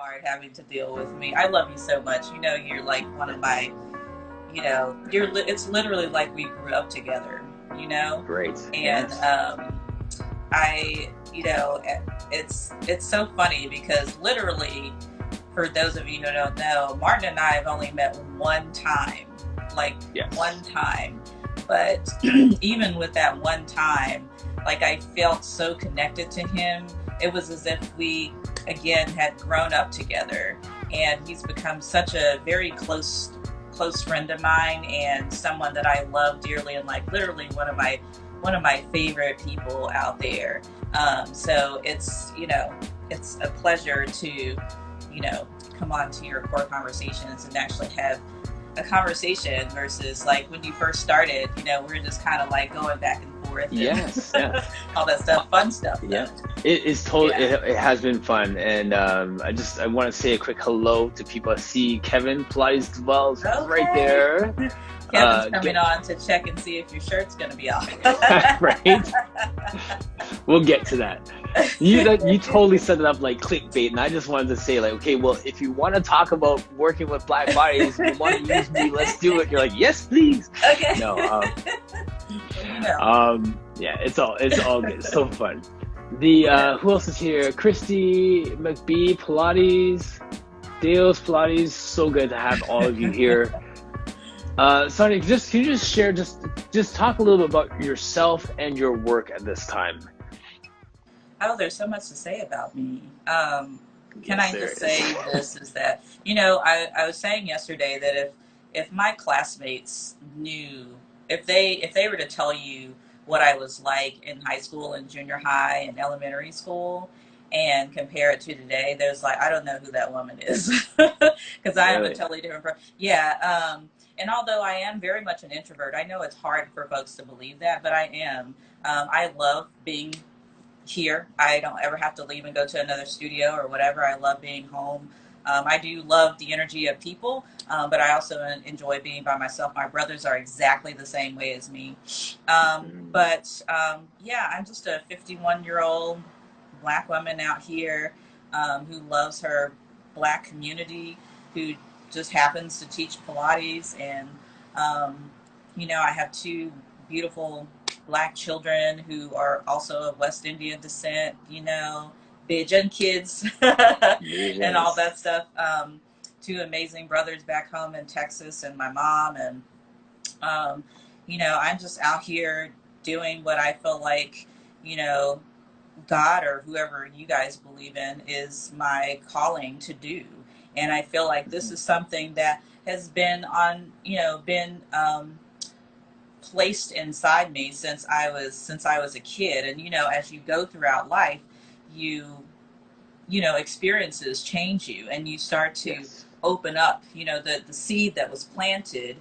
hard having to deal with me. I love you so much. You know, you're like one of my, it's literally like we grew up together, you know? Great. And Yes. I, it's so funny because literally, for those of you who don't know, Martin and I have only met one time, like one Yes. time. But even with that one time, like I felt so connected to him. It was as if we, again, had grown up together. And he's become such a very close friend of mine and someone that I love dearly and like literally one of my favorite people out there. So it's a pleasure to come on to your core conversations and actually have a conversation versus like when you first started, we're just kind of like going back and forth and Yes. Yeah. all that stuff, fun stuff. Yeah. It is totally. Yeah. It has been fun, and I want to say a quick hello to people. I see Kevin Pilates Dwells right there. Kevin's coming on to check and see if your shirt's going to be off. Right. We'll get to that. You totally set it up like clickbait, and I just wanted to say like, okay, well, if you want to talk about working with black bodies, you want to use me, let's do it. You're like, yes, please. Okay. No. Yeah, it's all good. It's so fun. Who else is here? Christy McBee Pilates, Dale's Pilates. So good to have all of you here. Sonja, can you just share, just talk a little bit about yourself and your work at this time? Oh, there's so much to say about me. Can Yes, I just say this is that, I was saying yesterday that if my classmates knew, if they were to tell you what I was like in high school and junior high and elementary school and compare it to today, there's like, I don't know who that woman is because I am a Really? totally different person. Yeah. And although I am very much an introvert, I know it's hard for folks to believe that, but I am. I love being here. I don't ever have to leave and go to another studio or whatever. I love being home. I do love the energy of people, but I also enjoy being by myself. My brothers are exactly the same way as me. Yeah, I'm just a 51-year-old black woman out here who loves her black community, who just happens to teach Pilates. And, I have two beautiful black children who are also of West Indian descent, Bajan kids and all Yes. that stuff. Two amazing brothers back home in Texas and my mom. And, I'm just out here doing what I feel like, God or whoever you guys believe in is my calling to do. And I feel like this is something that has been placed inside me since I was a kid. And as you go throughout life, experiences change you, and you start to Yes. open up. The seed that was planted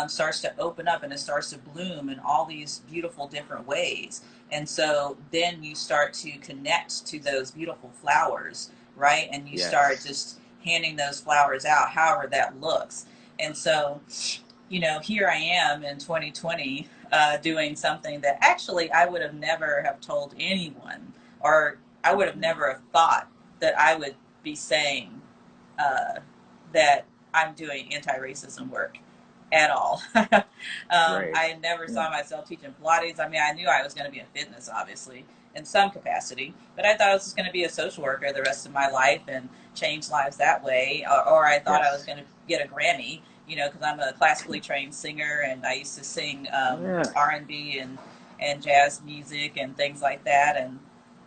starts to open up, and it starts to bloom in all these beautiful different ways. And so then you start to connect to those beautiful flowers, right? And you start Yes. just handing those flowers out, however that looks. And so here I am in 2020 doing something that actually I would have never have told anyone, or I would have never have thought that I would be saying that I'm doing anti-racism work at all. Right. I never Yeah. saw myself teaching Pilates. I mean, I knew I was going to be in fitness, obviously, in some capacity, but I thought I was just going to be a social worker the rest of my life and change lives that way. Or I thought I was Yes. going to get a Grammy, because I'm a classically trained singer and I used to sing Yeah. R&B and jazz music and things like that, and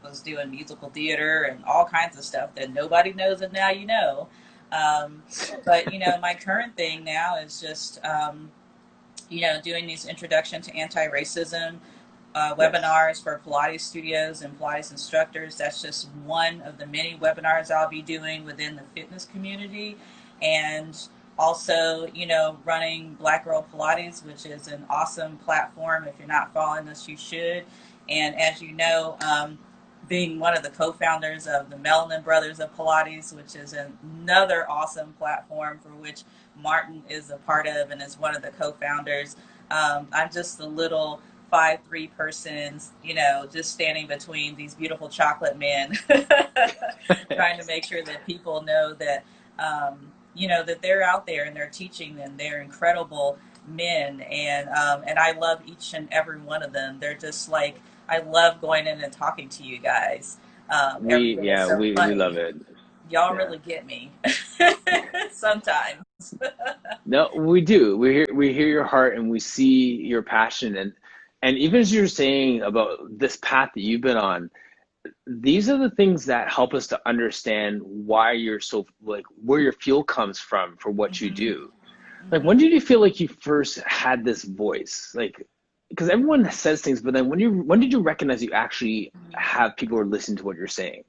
was doing musical theater and all kinds of stuff that nobody knows, and now you know. Um, but my current thing now is just doing these introduction to anti-racism Yes. webinars for Pilates studios and Pilates instructors. That's just one of the many webinars I'll be doing within the fitness community. And also, running Black Girl Pilates, which is an awesome platform. If you're not following us, you should. And as you know, being one of the co-founders of the MELANIN Brothers of Pilates, which is another awesome platform for which Martin is a part of and is one of the co-founders. I'm just a little 5'3" persons, you know, just standing between these beautiful chocolate men, trying to make sure that people know that, you know, that they're out there and they're teaching them. They're incredible men, and I love each and every one of them. They're just like, I love going in and talking to you guys. Every day is so We love funny. it. Y'all Yeah. really get me sometimes. No, we do. We hear your heart and we see your passion, and even as you're saying about this path that you've been on, these are the things that help us to understand why you're so, like, where your fuel comes from for what you Mm-hmm. do. Like, Mm-hmm. when did you feel like you first had this voice? Like, because everyone says things, but then when did you recognize you actually have people who are listening to what you're saying?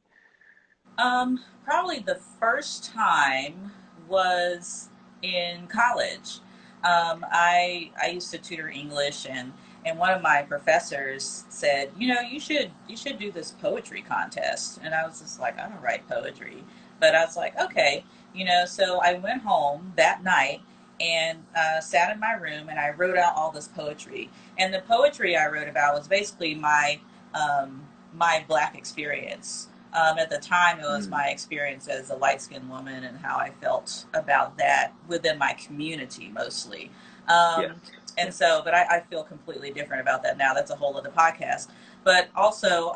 Probably the first time was in college. I used to tutor English, and one of my professors said, you know, you should do this poetry contest. And I was just like, I don't write poetry, but I was like, okay, you know. So I went home that night and sat in my room and I wrote out all this poetry. And the poetry I wrote about was basically my Black experience. At the time, it was Mm. my experience as a light skinned woman and how I felt about that within my community mostly. Yes. Um, Yeah. and so, but I feel completely different about that now. That's a whole other podcast. But also,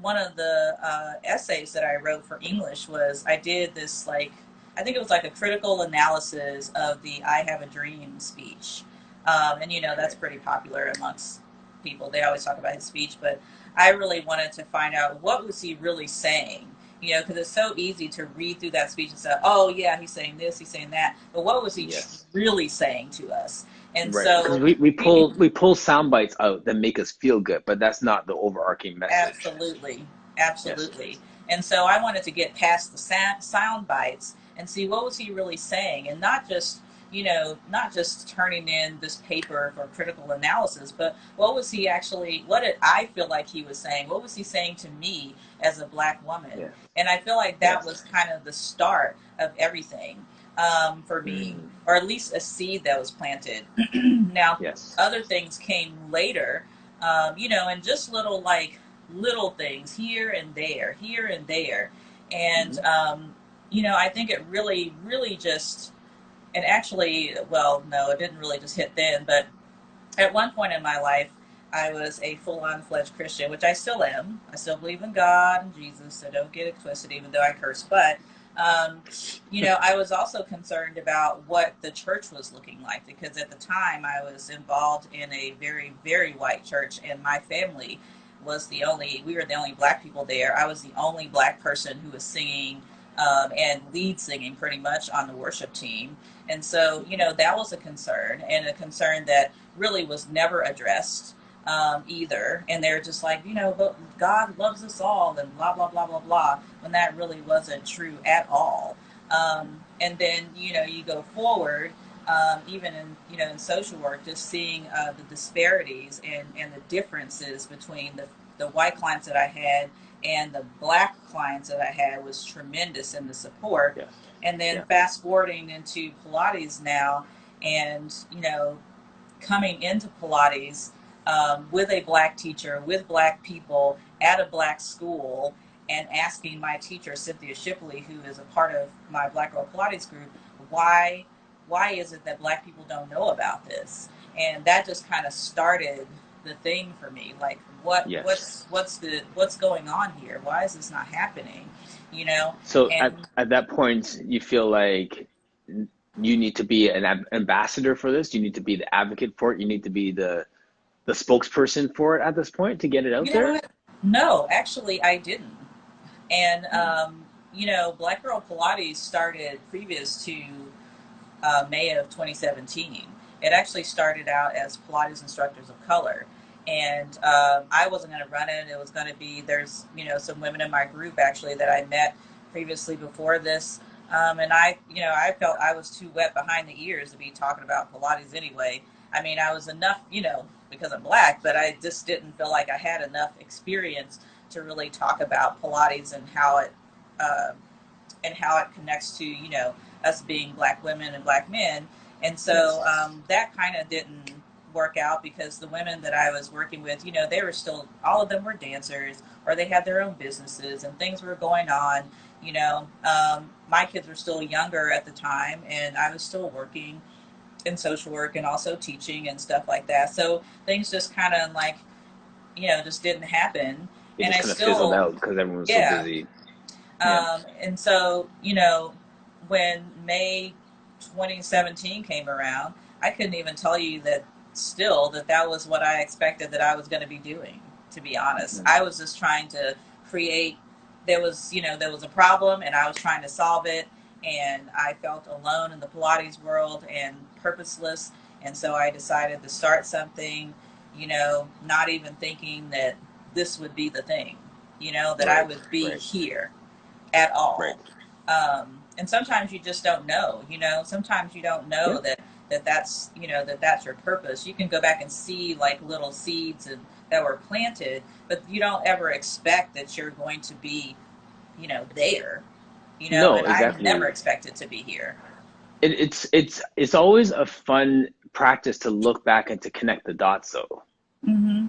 one of the essays that I wrote for English was I did this, like, I think it was like a critical analysis of the I Have a Dream speech. And, you know, that's Okay. pretty popular amongst people. They always talk about his speech, but I really wanted to find out what was he really saying. You know, because it's so easy to read through that speech and say, "Oh yeah, he's saying this, he's saying that," but what was he Yes. really saying to us? And Right. Because so, we pull sound bites out that make us feel good, but that's not the overarching message. absolutely, Yes. absolutely. And so I wanted to get past the sound bites and see what was he really saying, and not just, you know, not just turning in this paper for critical analysis, but what was he actually? What did I feel like he was saying? What was he saying to me as a Black woman? Yes. And I feel like that Yes. was kind of the start of everything, for me, Mm. or at least a seed that was planted. Now, Yes. other things came later, you know, and just little things here and there, here and there. And, Mm-hmm. you know, I think it really, really just, and actually, well, no, it didn't really just hit then, but at one point in my life, I was a full-on fledged Christian, which I still am. I still believe in God and Jesus, so don't get it twisted, even though I curse. But, um, you know, I was also concerned about what the church was looking like, because at the time I was involved in a very, very white church, and my family was we were the only Black people there. I was the only Black person who was singing, and lead singing pretty much on the worship team. And so, you know, that was a concern, and a concern that really was never addressed, either. And they're just like, you know, but God loves us all and blah, blah, blah, blah, blah, when that really wasn't true at all. And then, you know, you go forward, even in, you know, in social work, just seeing the disparities and the differences between the white clients that I had and the Black clients that I had was tremendous in the support. Yes. And then Yeah. fast forwarding into Pilates now, and, you know, coming into Pilates, with a Black teacher, with Black people at a Black school, and asking my teacher, Cynthia Shipley, who is a part of my Black Girl Pilates group, why is it that Black people don't know about this? And that just kind of started the thing for me. Like, Yes. what's going on here? Why is this not happening? You know? So And at that point, you feel like you need to be an ambassador for this. You need to be the advocate for it. You need to be the spokesperson for it at this point to get it out you know there. what? No, actually, I didn't. And, Mm. you know, Black Girl Pilates started previous to May of 2017. It actually started out as Pilates Instructors of Color. And I wasn't going to run it. It was going to be, there's, you know, some women in my group actually that I met previously before this. And you know, I felt I was too wet behind the ears to be talking about Pilates anyway. I mean, I was enough, you know, because I'm Black, but I just didn't feel like I had enough experience to really talk about Pilates uh, and how it connects to, us being Black women and Black men. And so Yes. that kind of didn't work out because the women that I was working with, you know, they were still, all of them were dancers or they had their own businesses and things were going on. You know, my kids were still younger at the time and I was still working in social work and also teaching and stuff like that. So things just kind of like, you know, just didn't happen. It And just I kind of fizzled still, out because everyone was so yeah. busy. Yeah. And so, you know, when May 2017 came around, I couldn't even tell you that still that that was what I expected that I was going to be doing, to be honest. Mhm. I was just trying to create, there was, you know, there was a problem and I was trying to solve it. And I felt alone in the Pilates world and purposeless. And so I decided to start something, you know, not even thinking that this would be the thing, you know, that I Right, would be right, here at right. all. And sometimes you just don't know, you know, sometimes you don't know Yeah. that's, you know, that that's your purpose. You can go back and see like little seeds that were planted, but you don't ever expect that you're going to be, you know, there, you know, No, and I never exactly. expected to be here. It's always a fun practice to look back and to connect the dots though. Mm-hmm.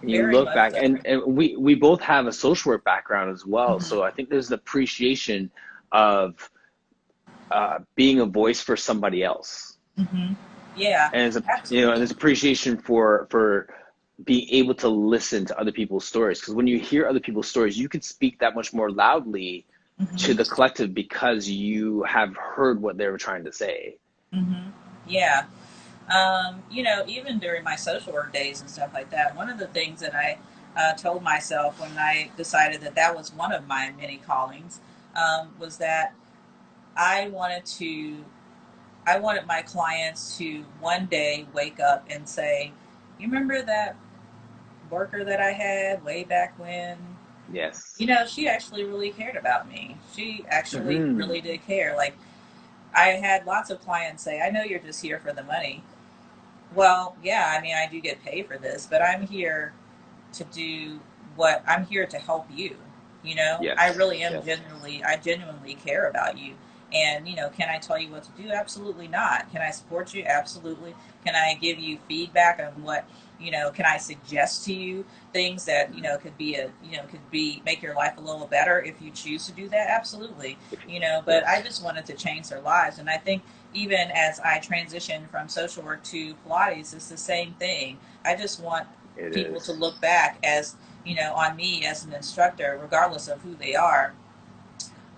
And you Very look much back so. and we both have a social work background as well. Mm-hmm. So I think there's the appreciation of being a voice for somebody else. Mm-hmm. Yeah, And and absolutely. there's appreciation for being able to listen to other people's stories. Because when you hear other people's stories, you can speak that much more loudly to the Mm-hmm. collective because you have heard what they were trying to say. Mm-hmm. Yeah. You know, even during my social work days and stuff like that, one of the things that I told myself when I decided that that was one of my many callings was that I wanted to, I wanted my clients to one day wake up and say, "You remember that worker that I had way back when? Yes. You know, she actually really cared about me. She actually Hmm. really did care." Like, I had lots of clients say, "I know you're just here for the money." Well, yeah, I mean, I do get paid for this, but I'm here to do what I'm here to help you. You know, I Yes. really am Yes. genuinely, I genuinely care about you. And, you know, can I tell you what to do? Absolutely not. Can I support you? Absolutely. Can I give you feedback on what, you know, can I suggest to you things that, you know, could be a, you know, could be, make your life a little better if you choose to do that? Absolutely. If you, You know, but I yes, just wanted to change their lives. And I think even as I transition from social work to Pilates, it's the same thing. I just want it people to is. look back as, you know, on me as an instructor, regardless of who they are,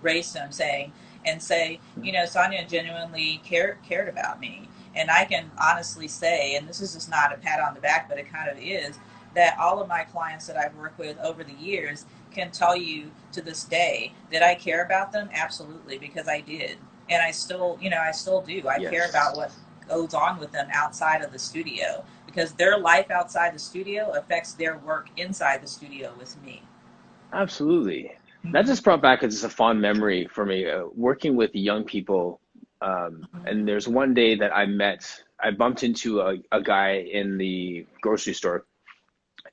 race I'm saying, and say, you know, Sonja genuinely cared about me. And I can honestly say, and this is just not a pat on the back, but it kind of is, that all of my clients that I've worked with over the years can tell you to this day that I care about them absolutely because I did. And I still, you know, I still do. I care about Yes. what goes on with them outside of the studio because their life outside the studio affects their work inside the studio with me. Absolutely. That Mm-hmm. just brought back just a fond memory for me, working with young people. And there's one day that I bumped into a guy in the grocery store,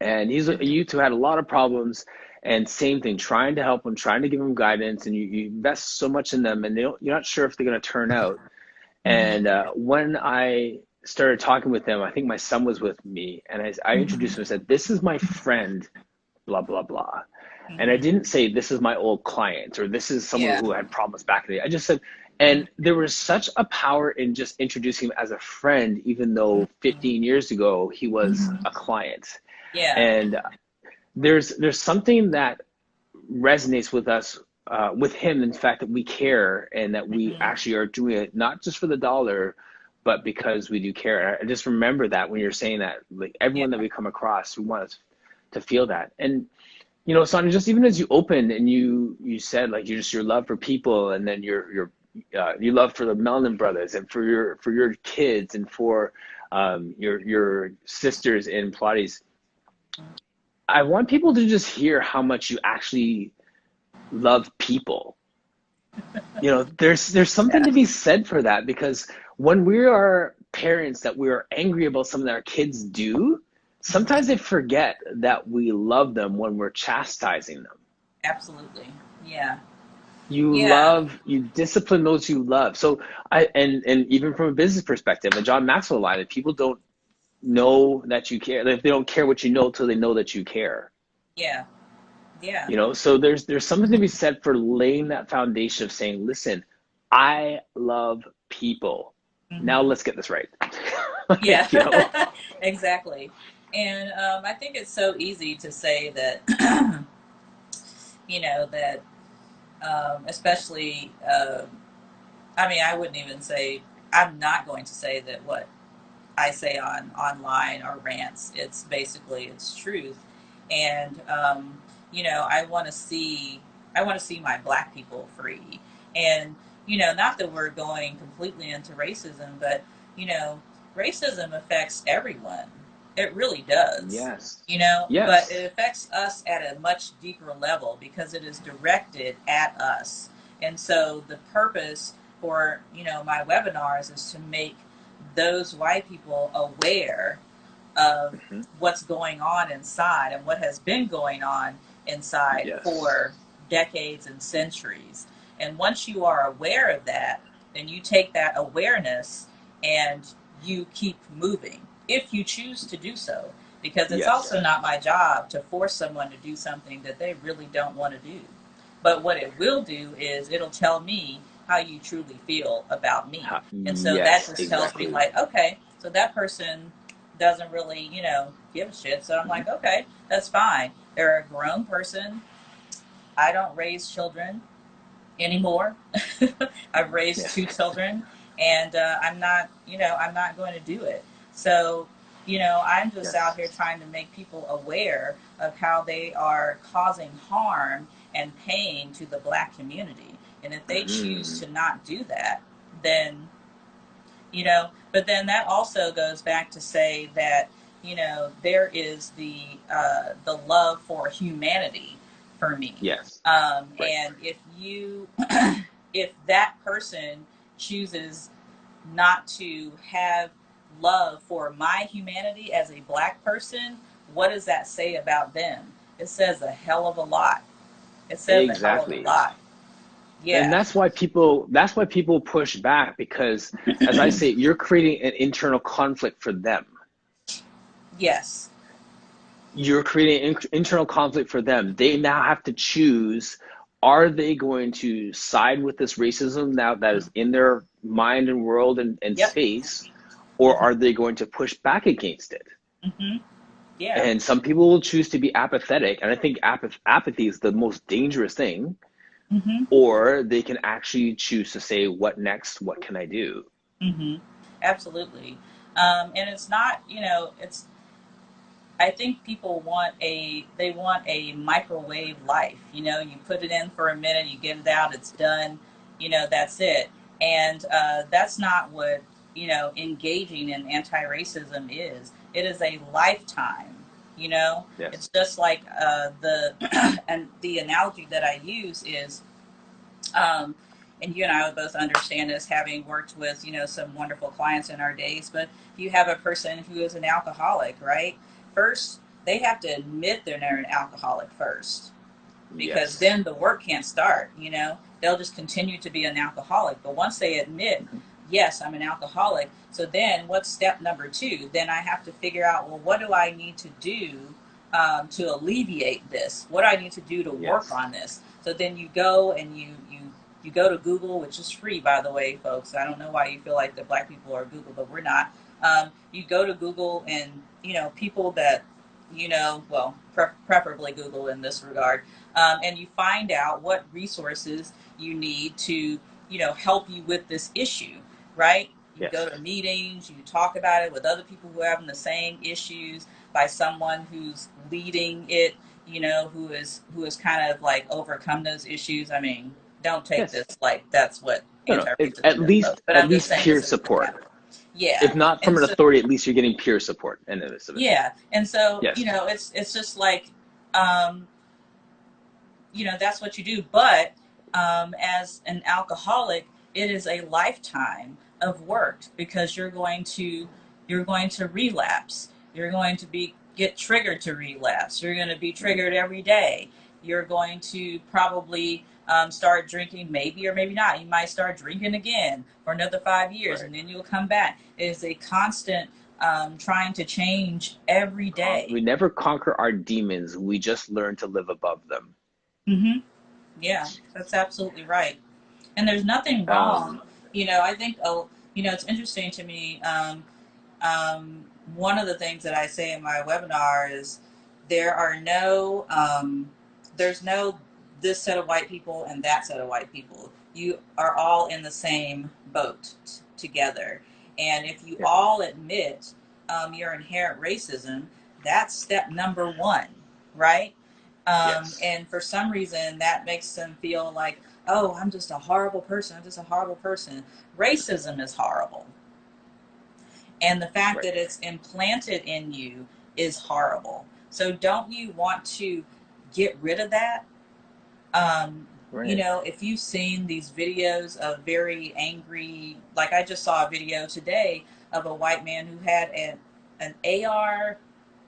and he's a youth who had a lot of problems. And same thing, trying to help them, trying to give them guidance, and you invest so much in them, and you're not sure if they're going to turn out. Mm-hmm. And when I started talking with them, I think my son was with me, and I introduced him and said, "This is my friend, blah blah blah." And I Mm-hmm. didn't say this is my old client or this is someone Yeah. who had problems back in the day. I just said, and there was such a power in just introducing him as a friend, even though Mm-hmm. 15 years ago he was Mm-hmm. a client. Yeah. And there's something that resonates with us, with him, in the fact that we care and that we Mm-hmm. actually are doing it not just for the dollar, but because we do care. I just remember that when you're saying that, like Yeah. everyone that we come across, we want to feel that. And Sonia, just even as you opened and you said like your love for people, and then your love for the Melanin brothers and for your kids and for your sisters in Pilates. I want people to just hear how much you actually love people. There's something Yeah. to be said for that, because when we are parents that we are angry about something that our kids do, sometimes Mm-hmm. they forget that we love them when we're chastising them. Absolutely. Yeah. Yeah. You discipline those you love. So and even from a business perspective, a John Maxwell line that people don't know that you care, if they don't care what you know till they know that you care. Yeah. Yeah. You know, so there's something to be said for laying that foundation of saying, listen, I love people. Now Hmm. let's get this right. Yeah. Like, you know, Exactly. And I think it's so easy to say that, that especially, I mean, I wouldn't even say, I'm not going to say that what I say on online or rants. It's basically it's truth, and I want to see my Black people free, and not that we're going completely into racism, but you know, racism affects everyone. It really does. yes, But it yes, affects us at a much deeper level because it is directed at us. And so the purpose for my webinars is to make those white people aware of hmm, what's going on inside and what has been going on inside yes, for decades and centuries. And once you are aware of that, then you take that awareness and you keep moving if you choose to do so. Because it's also yes, not my job to force someone to do something that they really don't want to do. But what it will do is it'll tell me how you truly feel about me. And so that yes, just tells me, exactly. like, okay, so that person doesn't really, give a shit. So I'm Hmm. like, okay, that's fine. They're a grown person. I don't raise children anymore. I've raised two Yes. children, and I'm not going to do it. So, I'm just out Yes. here trying to make people aware of how they are causing harm and pain to the Black community. And if they choose Mm. to not do that, then but then that also goes back to say that there is the love for humanity for me. Yes. Right. And if you if that person chooses not to have love for my humanity as a Black person, what does that say about them? It says a hell of a lot. It says a hell of a Exactly. lot. And Yeah. that's why people push back, because as I say, you're creating an internal conflict for them. Yes. You're creating internal conflict for them. They now have to choose, are they going to side with this racism now that is in their mind and world and Yep. space, or Hmm. are they going to push back against it? Hmm. Yeah. And some people will choose to be apathetic, and I think apathy is the most dangerous thing. Hmm. Or they can actually choose to say, what next? What can I do? Hmm. Absolutely. And it's not, it's, I think people they want a microwave life. You put it in for a minute, you get it out, it's done, that's it. And that's not what, engaging in anti racism is. It is a lifetime, Yes. it's just like and the analogy that I use is, um, and you and I would both understand this, having worked with some wonderful clients in our days. But you have a person who is an alcoholic, right? First, they have to admit they're an alcoholic first, because Yes. then the work can't start. They'll just continue to be an alcoholic. But once they admit, Mhm. yes, I'm an alcoholic, so then what's step number two? Then I have to figure out, well, what do I need to do to alleviate this? What do I need to do to work Yes. on this? So then you go and you go to Google, which is free, by the way, folks. I don't know why you feel like the Black people are Google, but we're not. You go to Google, and people that well, preferably Google in this regard, and you find out what resources you need to help you with this issue, right? You go Yes. to meetings, you talk about it with other people who are having the same issues, by someone who's leading it, who is kind of like overcome those issues. I mean, don't take Yes. this like that's what No, no. It's anti-racism is, folks, but at I'm just least saying peer it's an support. example. Yeah. If not from And an so authority, at least you're getting peer support in this of it. yeah, and so Yes. it's just like, um, that's what you do. But as an alcoholic, it is a lifetime of work, because you're going to relapse. You're going to get triggered to relapse. You're going to be Mhm. triggered every day. You're going to probably start drinking, maybe or maybe not. You might start drinking again for another 5 years, Right. and then you'll come back. It is a constant trying to change every day. We never conquer our demons. We just learn to live above them. Hmm. Yeah, that's absolutely right. And there's nothing wrong. Um, I think, it's interesting to me. One of the things that I say in my webinar is there are no, there's no this set of white people and that set of white people. You are all in the same boat together. And if you yeah. all admit your inherent racism, that's step number one, right? Yes. And for some reason, that makes them feel like, oh, I'm just a horrible person. I'm just a horrible person. Racism is horrible. And the fact Right. that it's implanted in you is horrible. So don't you want to get rid of that? Right. If you've seen these videos of very angry, like I just saw a video today of a white man who had an AR,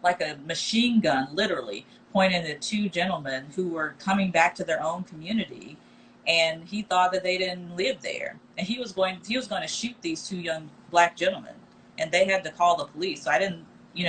like a machine gun, literally pointed at two gentlemen who were coming back to their own community, and he thought that they didn't live there, and he was going to shoot these two young black gentlemen, and they had to call the police. So I didn't,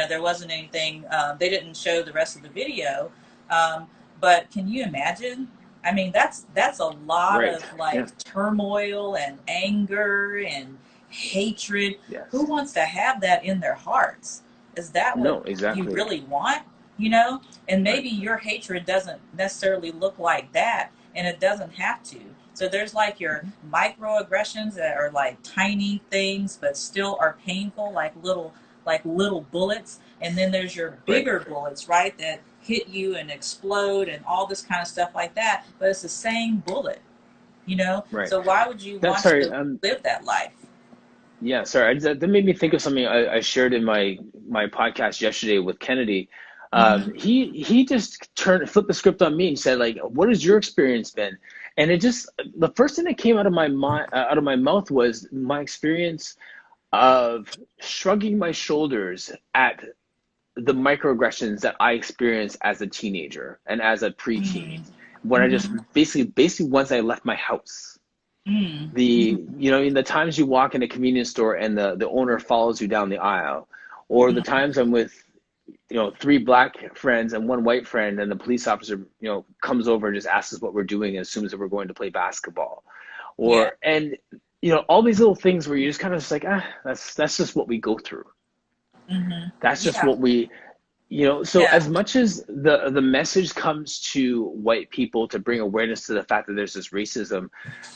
there wasn't anything. They didn't show the rest of the video, um, but can you imagine? I mean, that's a lot Right. of Yeah. like turmoil and anger and hatred. Who Yes. wants to have that in their hearts? Is that what No, you exactly. really want? And Right. maybe your hatred doesn't necessarily look like that, and it doesn't have to. So there's like your Mhm. microaggressions that are like tiny things but still are painful, like little bullets, and then there's your Right. bigger bullets, right, that hit you and explode and all this kind of stuff like that, but it's the same bullet. Right. So why would you That's want sorry. to live that life? Yeah, sorry. That made me think of something I shared in my podcast yesterday with Kennedy. Mm-hmm. He just flipped the script on me and said like, "What has your experience been?" And it just the first thing that came out of my mind, out of my mouth was my experience of shrugging my shoulders at the microaggressions that I experienced as a teenager and as a preteen, when I just Mm-hmm. basically once I left my house. Mm-hmm. In the times you walk in a convenience store and the owner follows you down the aisle, or the times I'm with three black friends and one white friend, and the police officer comes over and just asks us what we're doing and assumes that we're going to play basketball, Yeah. all these little things where you're just kind of just like, that's just what we go through. Mm-hmm. That's just Yeah. what we so Yeah. as much as the message comes to white people to bring awareness to the fact that there's this racism,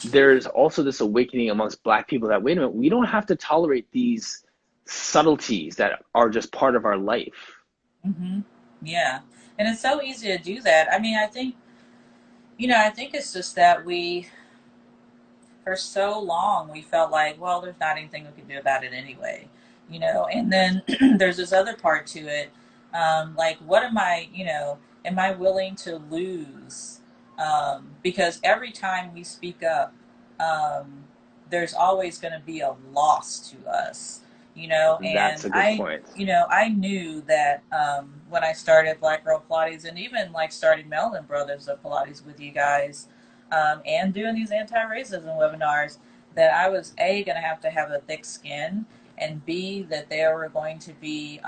there's also this awakening amongst black people that, wait a minute, we don't have to tolerate these subtleties that are just part of our life. Mm-hmm. Yeah. And it's so easy to do that. I mean, I think it's just that for so long we felt like, well, there's not anything we can do about it anyway. And then there's this other part to it, like, what am I willing to lose? Because every time we speak up, um, there's always going to be a loss to us. That's And a good I point. you know I knew that when I started Black Girl Pilates, and even like starting Melvin Brothers of Pilates with you guys, and doing these anti-racism webinars, that I was going to have a thick skin, and B, that there were going to be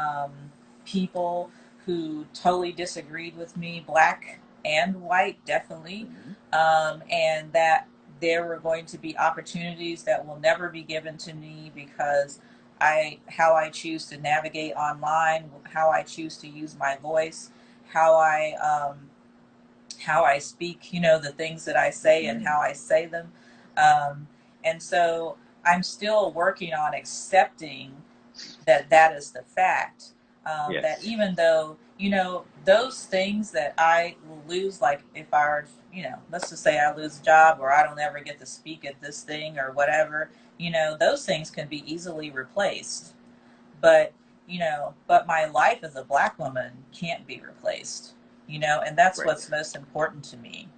people who totally disagreed with me, black and white, definitely, Mhm. and that there were going to be opportunities that will never be given to me because how I choose to navigate online, how I choose to use my voice, how I speak, the things that I say and how I say them. Um, and so I'm still working on accepting that that is the fact. That Yes. even though, those things that I will lose, like if I were, let's just say I lose a job, or I don't ever get to speak at this thing or whatever, those things can be easily replaced. But, but my life as a black woman can't be replaced, and that's Right. what's most important to me.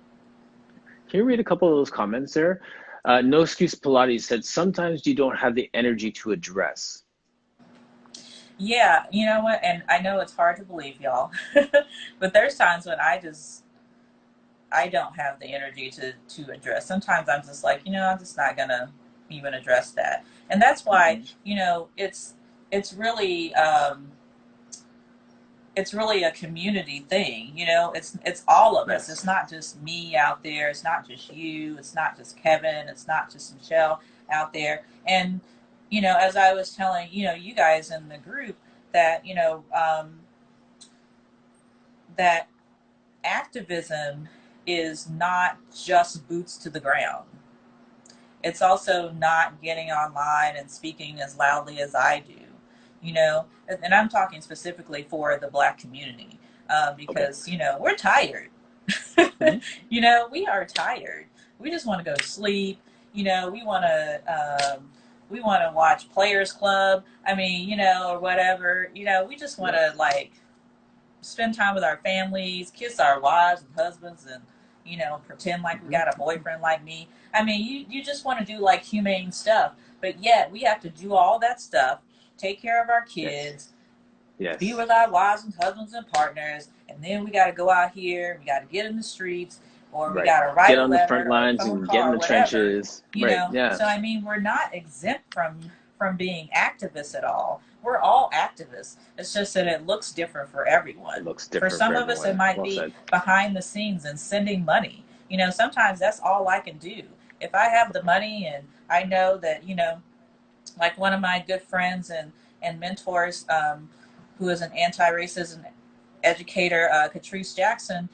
Can you read a couple of those comments there? No Excuse Pilates said, sometimes you don't have the energy to address. Yeah, you know what? And I know it's hard to believe, y'all, but there's times when I don't have the energy to address. Sometimes I'm just like, I'm just not gonna even address that. And that's why, Mhm. it's it's really a community thing. You know, it's all of us. It's Yes. not just me out there. It's not just you. It's not just Kevin. It's not just Michelle out there. And you know, as I was telling you guys in the group that that activism is not just boots to the ground. It's also not getting online and speaking as loudly as I do, and I'm talking specifically for the Black community, Okay. because, we're tired. Hmm. We are tired. We just want to go to sleep. We want to watch Players Club. I mean, or whatever. We just want to Yes. like spend time with our families, kiss our wives and husbands, and pretend like we Hmm. got a boyfriend like me. I mean, you just want to do like humane stuff, but yet we have to do all that stuff, take care of our Yes. kids, be Yes. with our wives and husbands and partners, and then we got to go out here, we got to get in the streets, or we Right. got to Get write a on the front letter or a lines phone and get in call the or whatever. trenches. Right. So I Yes. mean, we're not exempt from being activists at all. We're all activists. It's just that it looks different for It everyone. looks For different for some of us, it everyone. might Well be said. behind the scenes and sending money. Sometimes that's all I can do. If I have the money and I know that, like one of my good friends and mentors, who is an anti-racism educator, Catrice Jackson,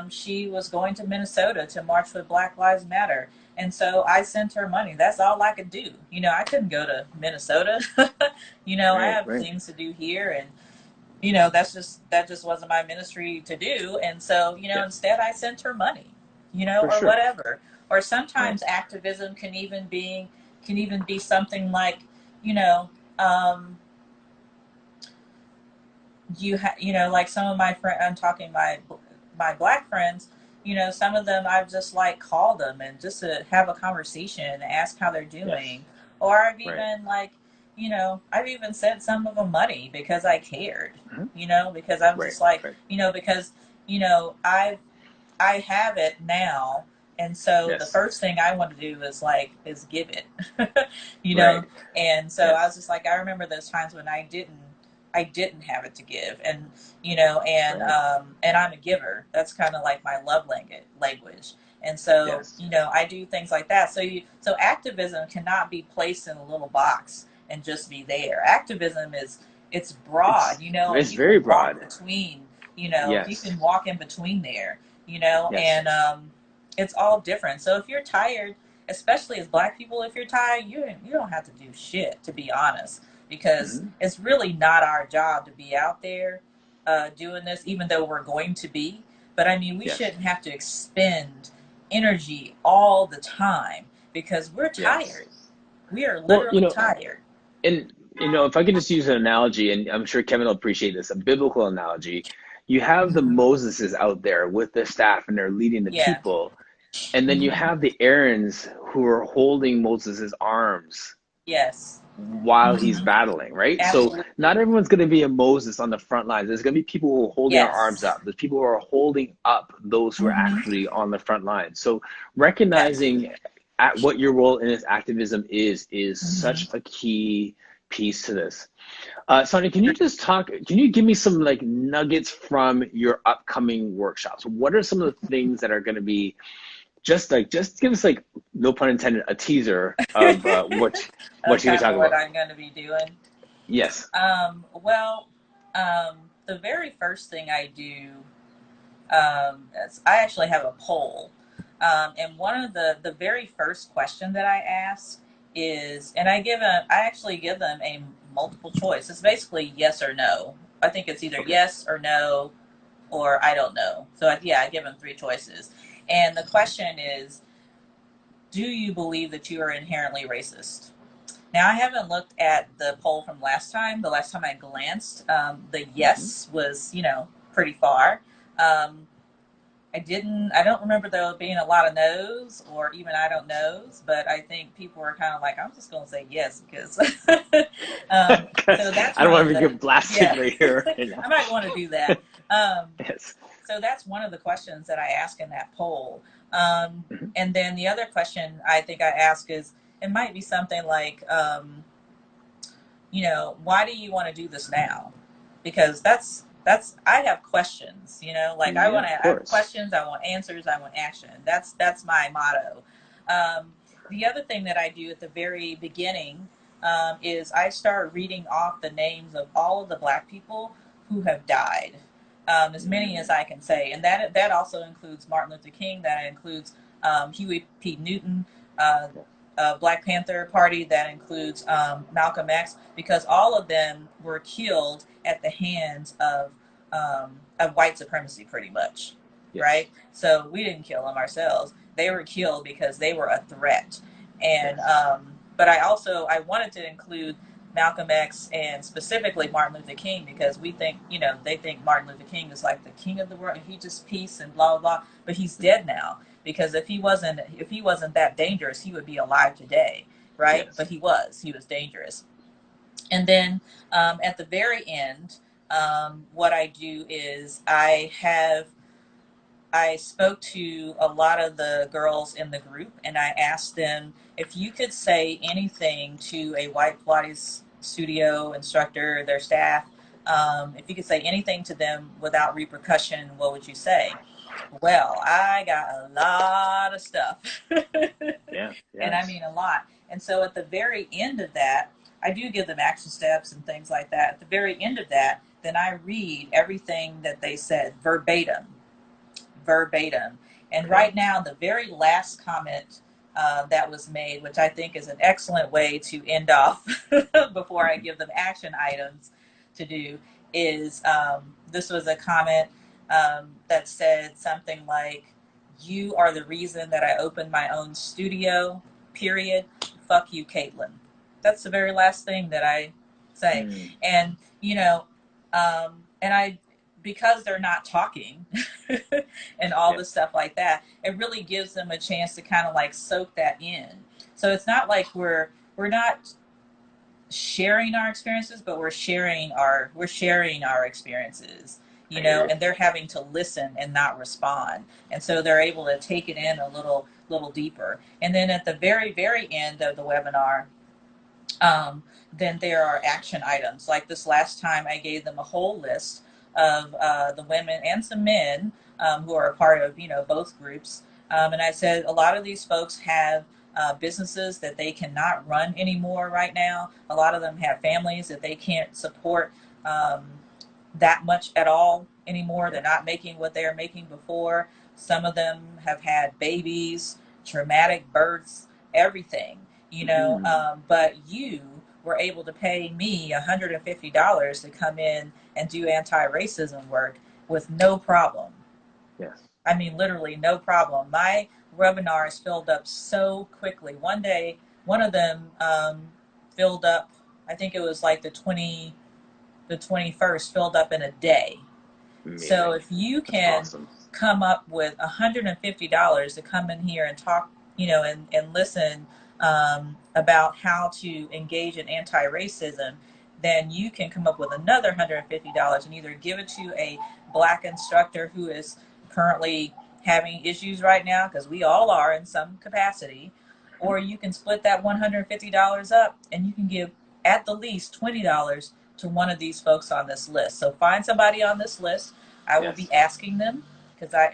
she was going to Minnesota to march with Black Lives Matter. And so I sent her money. That's all I could do. I couldn't go to Minnesota. I Right. have Right. things to do here, and that just wasn't my ministry to do. And so, Yes. instead I sent her money, For or sure. whatever. Or Right. sometimes activism can even be something like, you know, um, like some of my friends, I'm talking my Black friends, some of them I've just like called them and just to have a conversation, ask how they're Yes. doing. Or Right. I've even sent some of them money because I cared, Hmm. because I'm Right. just like, Right. because, I have it now. And so the Yes. first thing I want to do is give it, you know? Right. And so I was Yes. just like, I remember those times when I didn't have it to give. And, Right. and I'm a giver. That's kind of like my love language. And so, Yes. I do things like that. So activism cannot be placed in a little box and just be there. Activism it's broad, and It's you can very walk broad. between, you Yes. can walk in between there, Yes. and it's all different. So if you're tired, especially as Black people, if you're tired, you don't have to do shit, to be honest, because Hmm. it's really not our job to be out there doing this, even though we're going to be. But I mean, we Yes. shouldn't have to expend energy all the time because we're Yes. tired. We are Well, literally tired. and if I could just use an analogy, and I'm sure Kevin will appreciate this, a biblical analogy. You have the Hmm. Moseses out there with the staff, and they're leading the Yeah. people, and then you Hmm. have the Aarons who are holding Moses's arms Yes. while he's Hmm. battling, right? So not Absolutely. everyone's going to be a Moses on the front lines. There's going to be people who are holding our arms Yes. up. There's people who are holding up those who are Hmm. actually on the front lines. So Yes. recognizing at what your role in this activism is Hmm. such a key piece to this. Sonja, can you just talk? Can you give me some like nuggets from your upcoming workshops? What are some of the things that are going to be just give us like no pun intended a teaser of what Of you're going to kind talk of what about? I'm going to be doing. Yes. Well, the very first thing I do, is I actually have a poll. And one of the very first question that I ask is, and I actually give them a multiple choice. It's basically yes or no. I think it's either Okay. yes or no, or I don't know. So yeah, I give them three choices. And the question is, do you believe that you are inherently racist? Now, I haven't looked at the poll from last time. The last time I glanced, the Hmm. yes was, pretty far. Um, I don't remember there being a lot of no's or even I don't knows, but I think people were kind of like, I'm just going to say yes because, so that's I don't one want of to the, get blasted yeah, right here right now. I might want to do that. Um, Yes. so that's one of the questions that I ask in that poll. Um, Hmm. and then the other question I think I ask is, it might be something like, why do you want to do this now? Because I have questions, like Yeah, I of have course. questions, I want answers, I want action. That's my motto. The other thing that I do at the very beginning is I start reading off the names of all of the Black people who have died, as many as I can say, and that also includes Martin Luther King. That includes Huey P. Newton, uh, Black Panther Party. That includes Malcolm X, because all of them were killed at the hands of white supremacy, pretty much, Yes. right? So we didn't kill them ourselves. They were killed because they were a threat. And Yes. but I wanted to include Malcolm X and specifically Martin Luther King, because they think Martin Luther King is like the king of the world and he just peace and blah blah blah. But he's dead now, because if he wasn't that dangerous, he would be alive today, right? Yes. But he was dangerous. And then at the very end, what I do is I spoke to a lot of the girls in the group, and I asked them, if you could say anything to a white Pilates studio instructor, their staff, if you could say anything to them without repercussion, what would you say? Well, I got a lot of stuff. Yeah. And I Yes. mean a lot. And so at the very end of that, I do give them action steps and things like that. At the very end of that, then I read everything that they said verbatim, verbatim. And Okay. right now, the very last comment that was made, which I think is an excellent way to end off before I give them action items to do, is this was a comment that said something like, "You are the reason that I opened my own studio, period. Fuck you, Caitlin." That's the very last thing that I say. Mm. And, and I, because they're not talking and all the Yes. stuff like that, it really gives them a chance to kind of like soak that in. So it's not like we're not sharing our experiences, but we're sharing our experiences, I hear and they're having to listen and not respond, and so they're able to take it in a little deeper. And then at the very very end of the webinar, then there are action items. Like this last time, I gave them a whole list of the women and some men who are a part of both groups, and I said a lot of these folks have businesses that they cannot run anymore right now. A lot of them have families that they can't support that much at all anymore. you. They're not making what they were making before. Some of them have had babies, traumatic births, everything, but you were able to pay me $150 to come in and do anti-racism work with no problem. Yes. I mean, literally no problem. My webinars filled up so quickly. One day, one of them filled up, I think it was like the 21st, filled up in a day. So Amazing. if you That's can awesome. come up with $150 to come in here and talk, and listen about how to engage in anti-racism, then you can come up with another $150 and either give it to a Black instructor who is currently having issues right now, because we all are in some capacity, or you can split that $150 up and you can give at the least $20 to one of these folks on this list. So find somebody on this list. I will be Yes. asking them,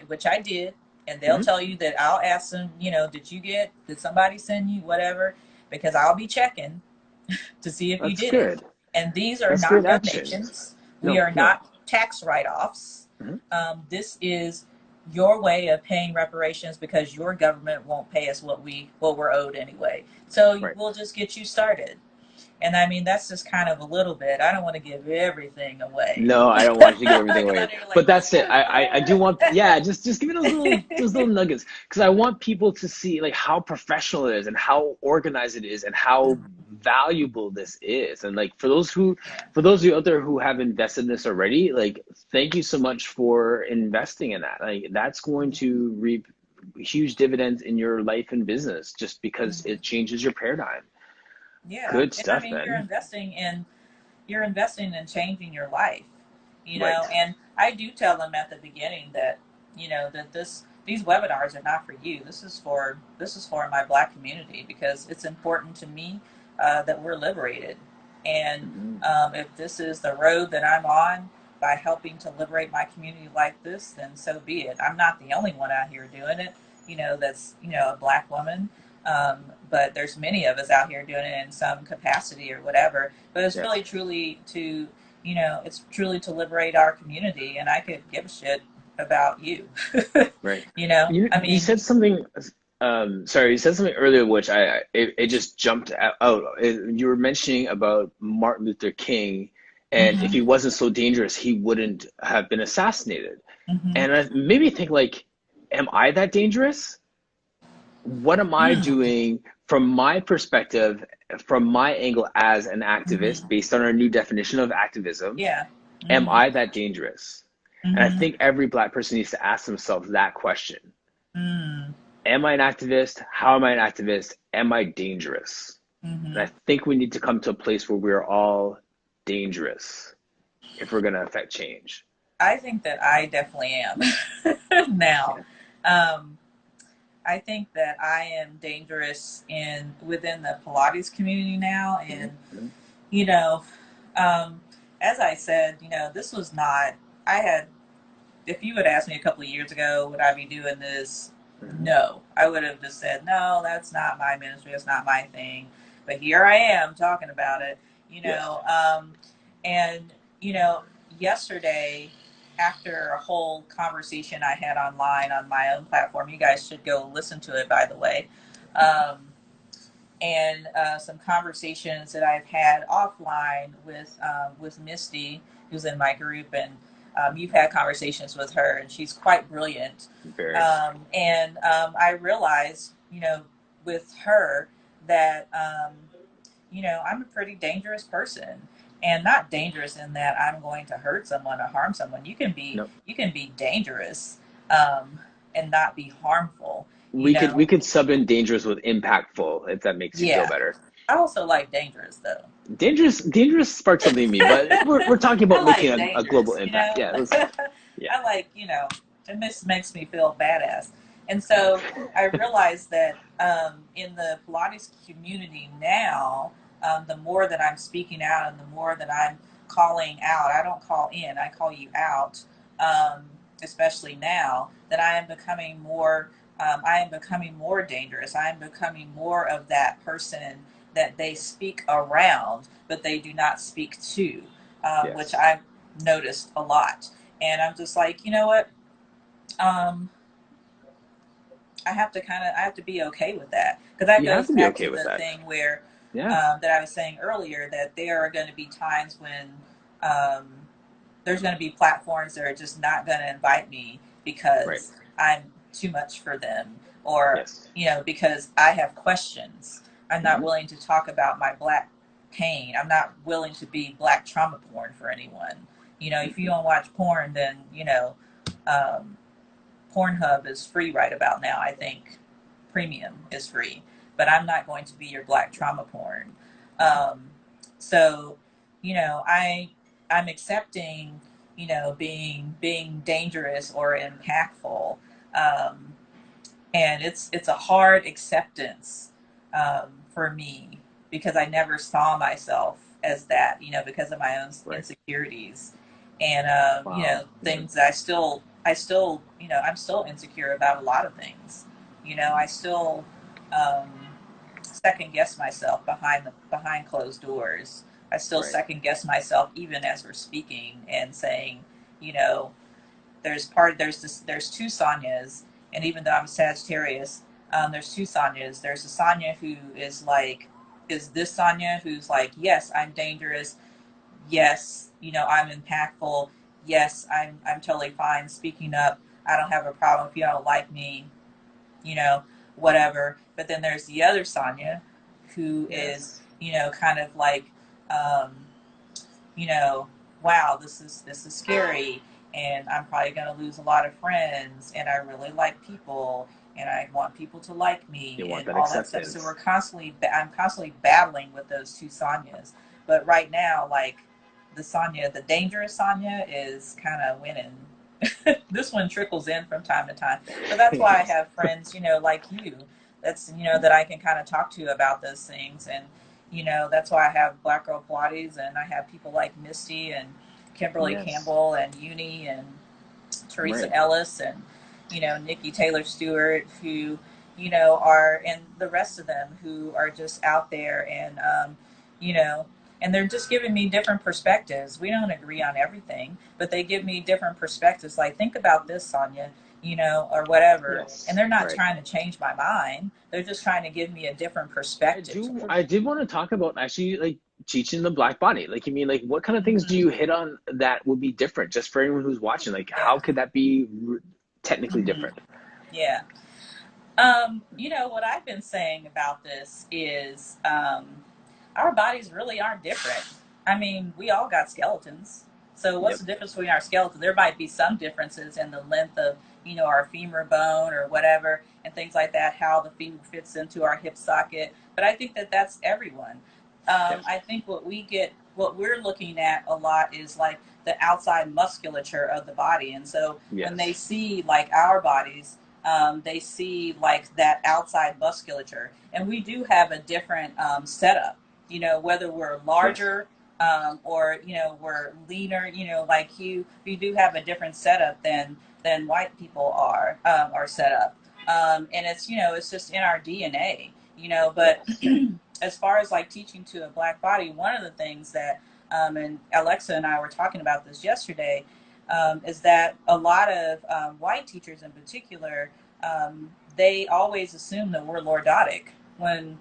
which I did, and they'll Hmm. tell you that I'll ask them, did somebody send you whatever? Because I'll be checking to see if you That's did it. good. And these are That's great not actions. donations. We No, are no. not tax write-offs. Hmm. This is your way of paying reparations, because your government won't pay us what we're owed anyway. So Right. we'll just get you started. And I mean, that's just kind of a little bit. I don't want to give everything away. No, I don't want you to give everything Because I away. know you're But like, that's it. I do want, yeah, just give me those little nuggets, because I want people to see like how professional it is and how organized it is and how valuable this is. And like yeah. for those of you out there who have invested in this already, like thank you so much for investing in that. Like that's going to reap huge dividends in your life and business just because Mhm. it changes your paradigm. Yeah. Good And I stuff, mean, you're man. investing in changing your life, Right. and I do tell them at the beginning that, that these webinars are not for you. This is for my Black community, because it's important to me that we're liberated. And Mhm. if this is the road that I'm on by helping to liberate my community like this, then so be it. I'm not the only one out here doing it, that's, a Black woman. But there's many of us out here doing it in some capacity or whatever. But it's Yes. really truly to, it's truly to liberate our community. And I could give a shit about you. Right. I You mean, said something. Sorry, you said something earlier, which it just jumped out. You were mentioning about Martin Luther King, and if mm-hmm, he wasn't so dangerous, he wouldn't have been assassinated. mm-hmm, And it made me think, like, am I that dangerous? What am I mm, doing from my perspective, from my angle as an activist, mm-hmm, based on our new definition of activism? yeah, Am mm-hmm, I that dangerous? And I mm-hmm, think every Black person needs to ask themselves that question. mm, Am I an activist? How am I an activist? Am I dangerous? And mm-hmm. I think we need to come to a place where we're all dangerous if we're going to affect change. I think that I definitely am now. Yeah. Um, I think that I am dangerous in within the Pilates community now, and Mm-hmm. you know, um, as I said, this was not. I had. If you had asked me a couple of years ago, would I be doing this? Mm-hmm. No, I would have just said, no, that's not my ministry. That's not my thing. But here I am talking about it, you Yes. know. Um, and, you know, yesterday, after a whole conversation I had online on my own platform, you guys should go listen to it, by the way. Um, and some conversations that I've had offline with Misty, who's in my group, and you've had conversations with her, and she's quite brilliant. Very. I realized, with her that I'm a pretty dangerous person, and not dangerous in that I'm going to hurt someone or harm someone. No. You can be dangerous um, and not be harmful. You We know, could sub in dangerous with impactful if that makes you feel yeah. better. I also like dangerous though. Dangerous sparked something in me, but we're talking about I making like a global dangerous, impact. Yeah, let's, yeah. I like, it just makes me feel badass. And so I realized that in the Pilates community now, the more that I'm speaking out and the more that I'm calling out, I don't call in, I call you out, um, especially now, that I am becoming more dangerous. I am becoming more of that person that they speak around, but they do not speak to, which Yes. I've noticed a lot. And I'm just like, you know what? Um, I have to be okay with that, because that You have goes to be back okay to with the that. thing where Yeah. that I was saying earlier, that there are going to be times when um, there's going to be platforms that are just not going to invite me Right. because I'm too much for them, or Yes. because I have questions. I'm not Hmm. willing to talk about my Black pain. I'm not willing to be Black trauma porn for anyone. If you Hmm. don't watch porn, then um, Pornhub is free right about now. I think premium is free, but I'm not going to be your Black trauma porn. Um, so, I'm accepting, being dangerous or impactful, um, and it's a hard acceptance for me, because I never saw myself as that, because of my own Right. insecurities, and Wow. Yeah. things that I'm still insecure about a lot of things. I still um, second guess myself behind closed doors. I still Right. second guess myself even as we're speaking and saying, you know, there's two Sonyas, and even though I'm Sagittarius, there's two Sonyas. There's a Sonya who is this Sonya who's like, yes, I'm dangerous. Yes, I'm impactful. Yes, I'm totally fine speaking up. I don't have a problem if you don't like me, you know, whatever. But then there's the other Sonya who is, Yes. kind of like, um, you know, wow, this is scary, and I'm probably going to lose a lot of friends, and I really like people, and I want people to like You me, want and that all that stuff. So acceptance. I'm constantly battling with those two Sonyas. But right now, like the dangerous Sonya, is kind of winning. This one trickles in from time to time, but that's why I Yes. have friends, like you, that I can kind of talk to about those things, and You know, that's why I have Black Girl Pilates, and I have people like Misty and Kimberly Yes. Campbell and Uni and Teresa Right. Ellis and, you know, Nikki Taylor Stewart, who, you know, are, and the rest of them who are just out there and, you know, and they're just giving me different perspectives. We don't agree on everything, but they give me different perspectives. Like, think about this, Sonja, you know, or whatever. And Yes. they're not Right. trying to change my mind. They're just trying to give me a different perspective. I did want to talk about actually like teaching the black body. Like, you mean, like, what kind of things do Mm-hmm. you hit on that would be different just for anyone who's watching? Like, Yeah. how could that be technically Mm-hmm. different? Yeah. You know, what I've been saying about this is our bodies really aren't different. I mean, we all got skeletons. So what's Yep. the difference between our skeletons? There might be some differences in the length of, you know, our femur bone or whatever, and things like that, how the femur fits into our hip socket. But I think that that's everyone. Yes. I think what we're looking at a lot is like the outside musculature of the body. And so when they Yes. see like our bodies, they see like that outside musculature. And we do have a different setup, you know, whether we're Yes. larger or, you know, we're leaner, you know, like you do have a different setup than white people are set up. And it's, you know, it's just in our DNA, you know, but Yes. as far as like teaching to a black body, one of the things that, and Alexa and I were talking about this yesterday, is that a lot of white teachers in particular, they always assume that we're lordotic when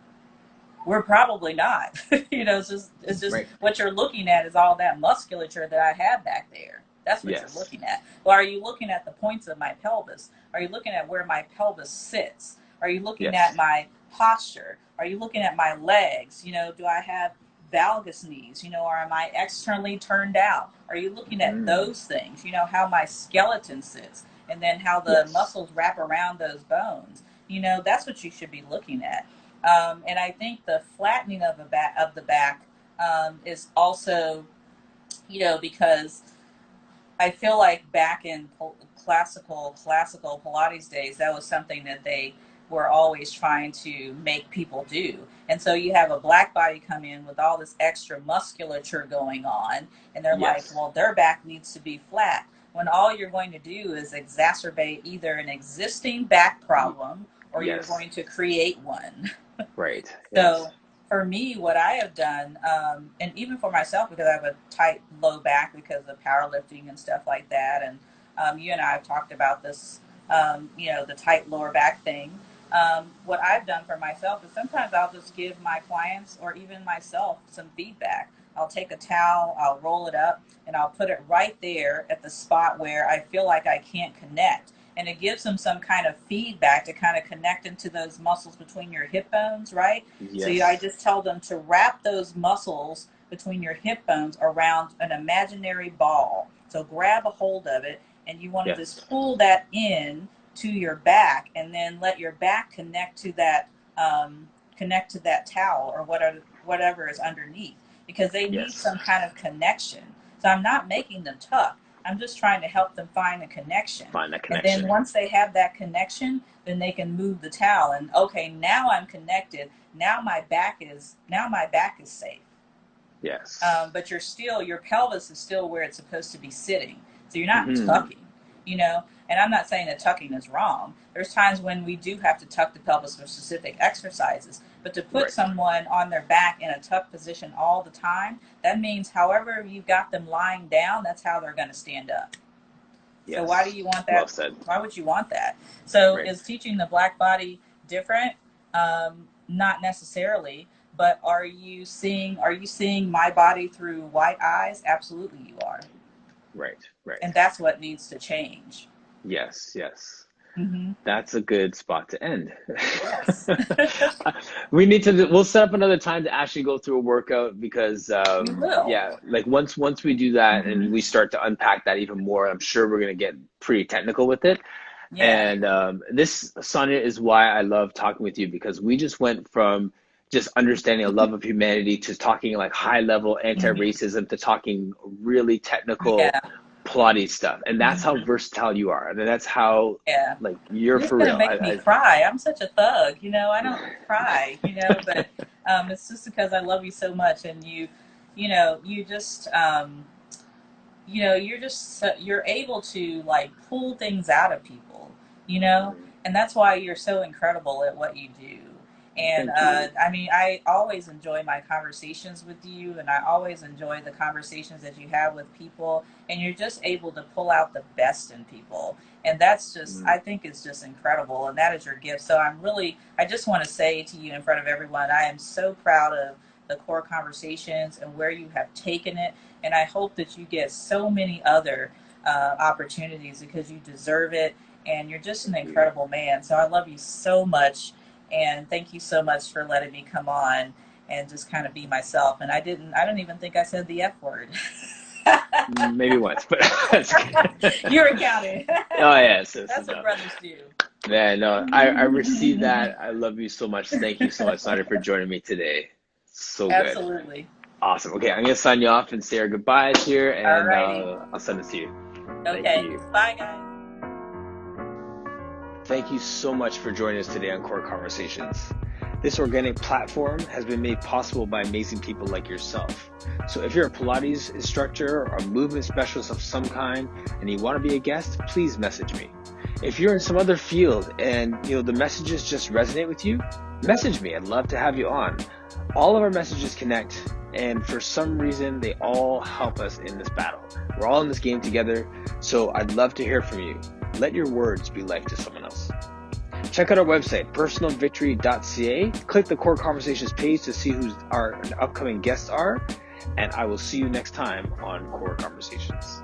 we're probably not. You know, it's just Right. what you're looking at is all that musculature that I have back there. That's what you're Yes. looking at. Well, are you looking at the points of my pelvis? Are you looking at where my pelvis sits? Are you looking at Yes. my posture? Are you looking at my legs? You know, do I have valgus knees? You know, or am I externally turned out? Are you looking at Mm. those things? You know, how my skeleton sits and then how the Yes. muscles wrap around those bones. You know, that's what you should be looking at. And I think the flattening of the back is also, you know, because I feel like back in classical Pilates days, that was something that they were always trying to make people do. And so you have a black body come in with all this extra musculature going on, and they're like, Yes. well, their back needs to be flat. When all you're going to do is exacerbate either an existing back Y- problem or you're yes. going to create one. Right. Yes. So for me, what I have done, and even for myself, because I have a tight low back because of powerlifting and stuff like that, and you and I have talked about this, you know, the tight lower back thing. What I've done for myself is sometimes I'll just give my clients or even myself some feedback. I'll take a towel, I'll roll it up, and I'll put it right there at the spot where I feel like I can't connect, and it gives them some kind of feedback to kind of connect into those muscles between your hip bones, right? So I Yes. just tell them to wrap those muscles between your hip bones around an imaginary ball. So grab a hold of it, and you want to Yes. just pull that in to your back, and then let your back connect to that towel or whatever is underneath, because they need Yes. some kind of connection. So I'm not making them tuck. I'm just trying to help them find a connection. Find that And then connection. once they have that connection, then they can move the towel and okay, now I'm connected. Now my back is safe. Yes. But your pelvis is still where it's supposed to be sitting. So you're not Hmm. tucking, you know. And I'm not saying that tucking is wrong. There's times when we do have to tuck the pelvis for specific exercises. But to put Right. someone on their back in a tuck position all the time, that means however you've got them lying down, that's how they're going to stand up. So why do Yes. you want Well that? said. Why would you want that? So Right. is teaching the black body different? Not necessarily, but are you seeing my body through white eyes? Absolutely you are. Right. Right. And that's what needs to change. Yes. Yes. Mm-hmm. That's a good spot to end. Yes. We'll set up another time to actually go through a workout because, We will. yeah, like once we do that and Mm-hmm. we start to unpack that even more, I'm sure we're going to get pretty technical with it. Yeah. And this, Sonja, is why I love talking with you because we just went from just understanding a love of humanity to talking like high level Mm-hmm. anti-racism to talking really technical Yeah. plotty stuff. And that's how Mm-hmm. versatile you are. And that's how Yeah. like you're You're just for gonna real. make me cry. I'm such a thug, you know. I don't cry, you know, but I It's just because I love you so much, and you know, you just, you're just you're able to like pull things out of people, you know, and that's why you're so incredible at what you do. And Thank you. I mean, I always enjoy my conversations with you, and I always enjoy the conversations that you have with people, and you're just able to pull out the best in people. And that's just, I think it's just incredible, and that is your gift. So I just want to say to you in front of everyone, I am so proud of the core conversations and where you have taken it, and I hope that you get so many other opportunities because you deserve it, and you're just an incredible man. So I love you so much, and thank you so much for letting me come on and just kind of be myself. And I don't even think I said the F word. Maybe once, but that's good. You're accounting. Oh yes, That's what brothers do. Yeah, no, I received that. I love you so much. Thank you so much, Sonja, for joining me today. So good. Absolutely. Awesome. Okay, I'm gonna sign you off and say our goodbyes here, and I'll send this to you. Okay. Thank you. Bye, guys. Thank you so much for joining us today on Core Conversations. This organic platform has been made possible by amazing people like yourself. So if you're a Pilates instructor or a movement specialist of some kind and you want to be a guest, please message me. If you're in some other field and the messages just resonate with you, message me. I'd love to have you on. All of our messages connect, and for some reason they all help us in this battle. We're all in this game together, so I'd love to hear from you. Let your words be life to someone else. Check out our website, personalvictory.ca. Click the Core Conversations page to see who our upcoming guests are, and I will see you next time on Core Conversations.